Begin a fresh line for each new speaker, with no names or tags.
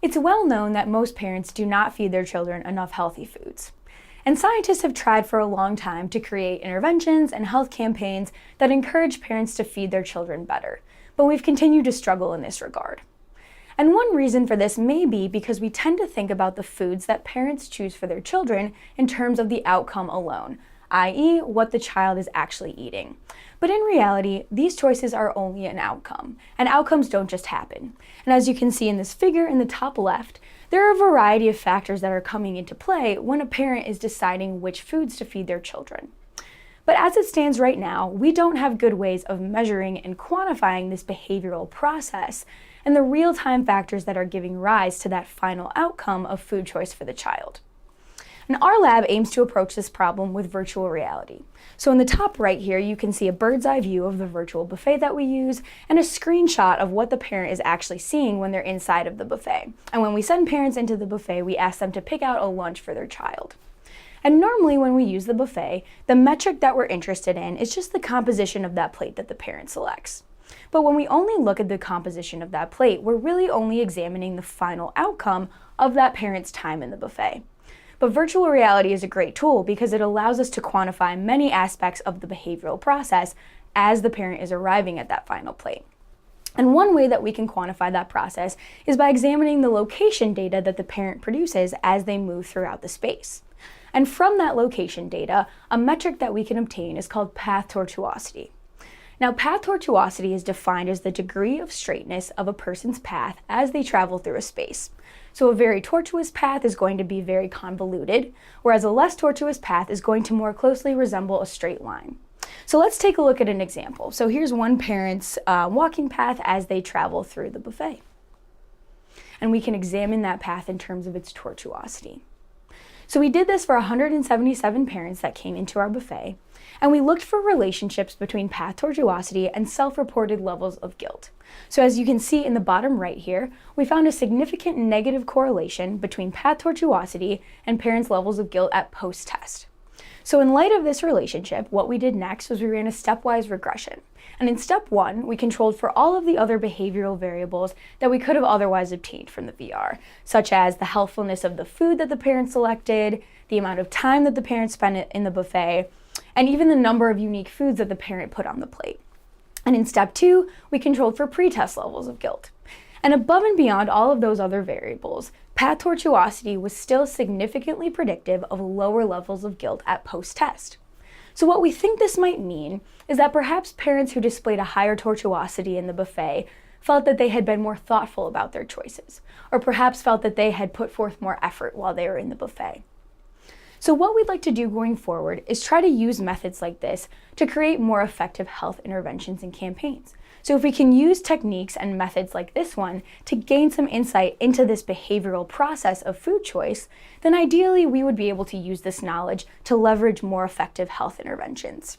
It's well known that most parents do not feed their children enough healthy foods. And scientists have tried for a long time to create interventions and health campaigns that encourage parents to feed their children better, but we've continued to struggle in this regard. And one reason for this may be because we tend to think about the foods that parents choose for their children in terms of the outcome alone, i.e., what the child is actually eating. But in reality, these choices are only an outcome, and outcomes don't just happen. And as you can see in this figure in the top left, there are a variety of factors that are coming into play when a parent is deciding which foods to feed their children. But as it stands right now, we don't have good ways of measuring and quantifying this behavioral process and the real-time factors that are giving rise to that final outcome of food choice for the child. And our lab aims to approach this problem with virtual reality. So in the top right here, you can see a bird's eye view of the virtual buffet that we use and a screenshot of what the parent is actually seeing when they're inside of the buffet. And when we send parents into the buffet, we ask them to pick out a lunch for their child. And normally when we use the buffet, the metric that we're interested in is just the composition of that plate that the parent selects. But when we only look at the composition of that plate, we're really only examining the final outcome of that parent's time in the buffet. But virtual reality is a great tool because it allows us to quantify many aspects of the behavioral process as the parent is arriving at that final plate. And one way that we can quantify that process is by examining the location data that the parent produces as they move throughout the space. And from that location data, a metric that we can obtain is called path tortuosity. Now, path tortuosity is defined as the degree of straightness of a person's path as they travel through a space. So a very tortuous path is going to be very convoluted, whereas a less tortuous path is going to more closely resemble a straight line. So let's take a look at an example. So here's one parent's walking path as they travel through the buffet. And we can examine that path in terms of its tortuosity. So we did this for 177 parents that came into our buffet, and we looked for relationships between path tortuosity and self-reported levels of guilt. So as you can see in the bottom right here, we found a significant negative correlation between path tortuosity and parents' levels of guilt at post-test. So in light of this relationship, what we did next was we ran a stepwise regression. And in step 1, we controlled for all of the other behavioral variables that we could have otherwise obtained from the VR, such as the healthfulness of the food that the parent selected, the amount of time that the parent spent in the buffet, and even the number of unique foods that the parent put on the plate. And in step 2, we controlled for pretest levels of guilt. And above and beyond all of those other variables, path tortuosity was still significantly predictive of lower levels of guilt at post-test. So what we think this might mean is that perhaps parents who displayed a higher tortuosity in the buffet felt that they had been more thoughtful about their choices, or perhaps felt that they had put forth more effort while they were in the buffet. So what we'd like to do going forward is try to use methods like this to create more effective health interventions and campaigns. So if we can use techniques and methods like this one to gain some insight into this behavioral process of food choice, then ideally we would be able to use this knowledge to leverage more effective health interventions.